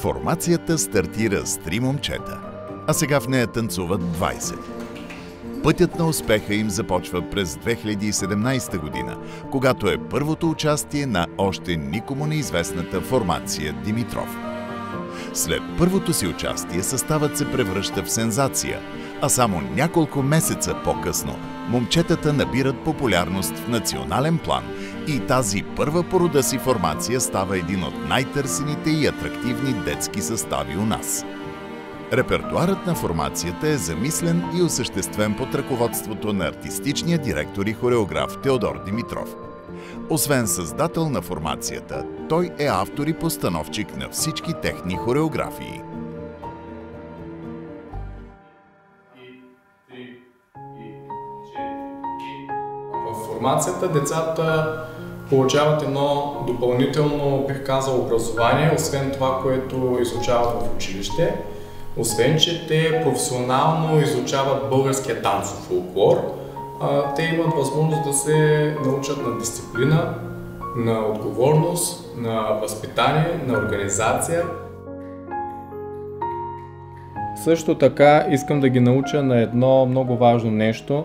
Формацията стартира с 3 момчета, а сега в нея танцуват 20. Пътят на успеха им започва през 2017 година, когато е първото участие на още никому неизвестната формация Димитров. След първото си участие съставът се превръща в сензация, а само няколко месеца по-късно момчетата набират популярност в национален план и тази първа по рода си формация става един от най-търсените и атрактивни детски състави у нас. Репертуарът на формацията е замислен и осъществен под ръководството на артистичния директор и хореограф Теодор Димитров. Освен създател на формацията, той е автор и постановчик на всички техни хореографии. В формацията децата получават едно допълнително, бих казал, образование, освен това, което изучават в училище. Освен, че те професионално изучават българския танцов фолклор, те имат възможност да се научат на дисциплина, на отговорност, на възпитание, на организация. Също така искам да ги науча на едно много важно нещо.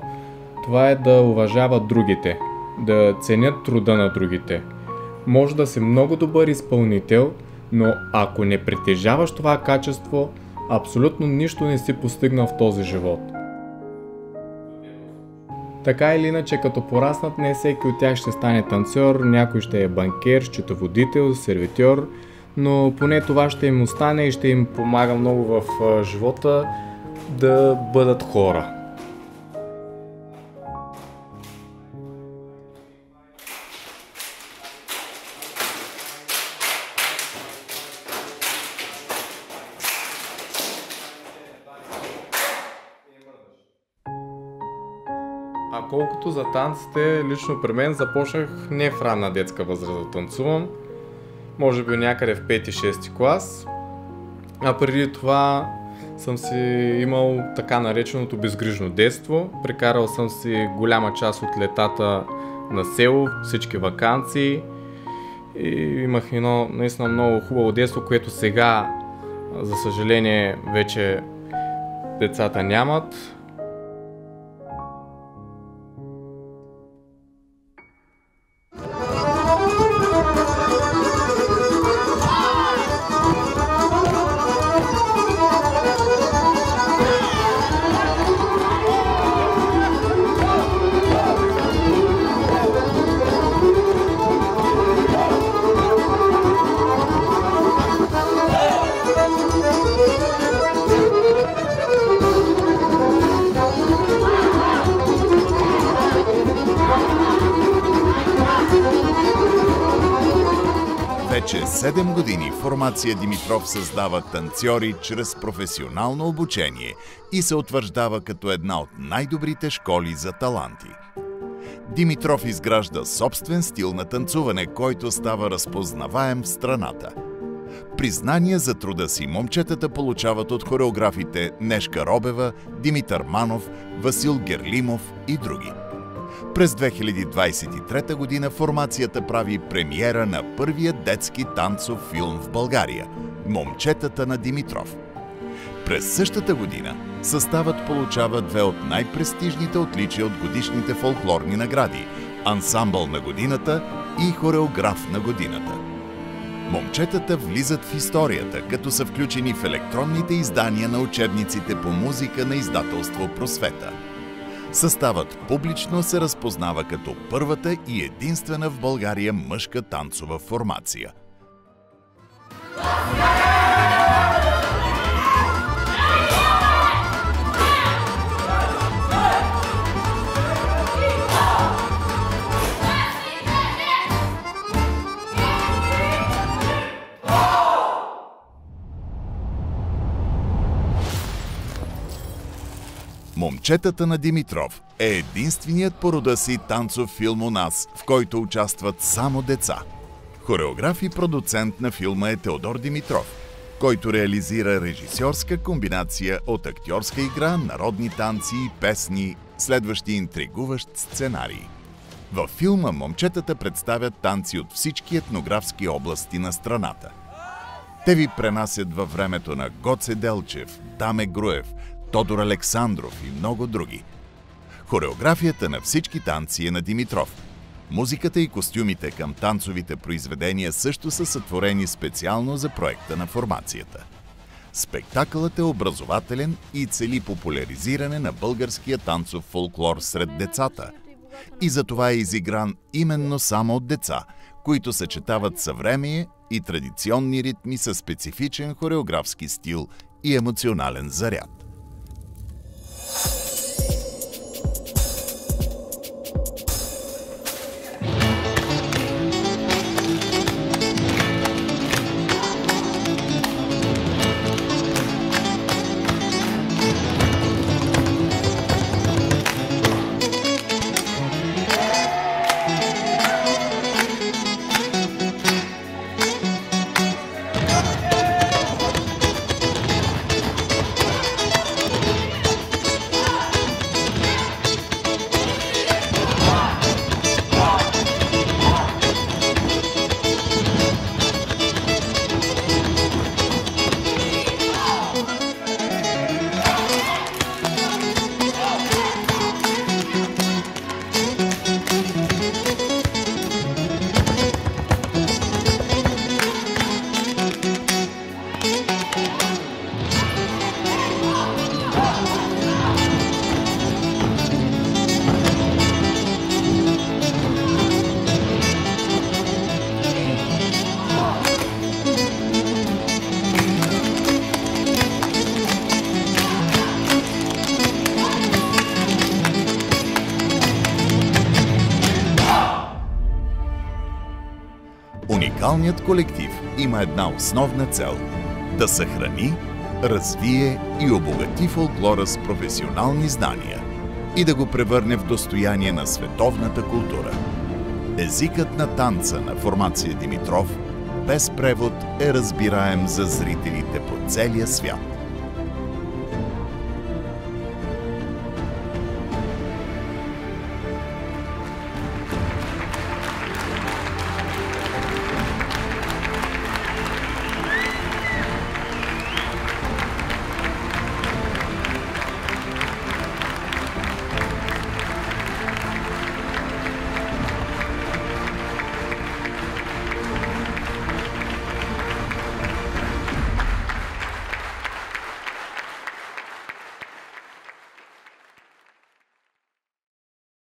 Това е да уважават другите, да ценят труда на другите. Може да си много добър изпълнител, но ако не притежаваш това качество, абсолютно нищо не си постигнал в този живот. Така или иначе, като пораснат, не всеки от тях ще стане танцор, някой ще е банкер, счетоводител, сервитьор, но поне това ще им остане и ще им помага много в живота да бъдат хора. А колкото за танците, лично при мен започнах не в ранна детска възраст да танцувам, може би някъде в 5-6 клас, а преди това съм си имал така нареченото безгрижно детство. Прекарал съм си голяма част от летата на село, всички ваканции и имах едно наистина много хубаво детство, което сега, за съжаление, вече децата нямат. Вече 7 години формация Димитров създава танцори чрез професионално обучение и се утвърждава като една от най-добрите школи за таланти. Димитров изгражда собствен стил на танцуване, който става разпознаваем в страната. Признания за труда си момчетата получават от хореографите Нешка Робева, Димитър Манов, Васил Герлимов и други. През 2023 година формацията прави премиера на първия детски танцов филм в България – "Момчетата на Димитров". През същата година съставът получава 2 от най-престижните отличия от годишните фолклорни награди – "Ансамбъл на годината" и "Хореограф на годината". Момчетата влизат в историята, като са включени в електронните издания на учебниците по музика на издателство "Просвета". Съставът публично се разпознава като първата и единствена в България мъжка танцова формация. Момчетата на Димитров е единственият по рода си танцов филм у нас, в който участват само деца. Хореограф и продуцент на филма е Теодор Димитров, който реализира режисьорска комбинация от актьорска игра, народни танци и песни, следващи интригуващ сценарий. Във филма момчетата представят танци от всички етнографски области на страната. Те ви пренасят във времето на Гоце Делчев, Даме Груев, Тодор Александров и много други. Хореографията на всички танци е на Димитров. Музиката и костюмите към танцовите произведения също са сътворени специално за проекта на формацията. Спектакълът е образователен и цели популяризиране на българския танцов фолклор сред децата. И затова е изигран именно само от деца, които съчетават съвремие и традиционни ритми със специфичен хореографски стил и емоционален заряд. Уникалният колектив има една основна цел – да съхрани, развие и обогати фолклора с професионални знания и да го превърне в достояние на световната култура. Езикът на танца на формация Димитров без превод е разбираем за зрителите по целия свят.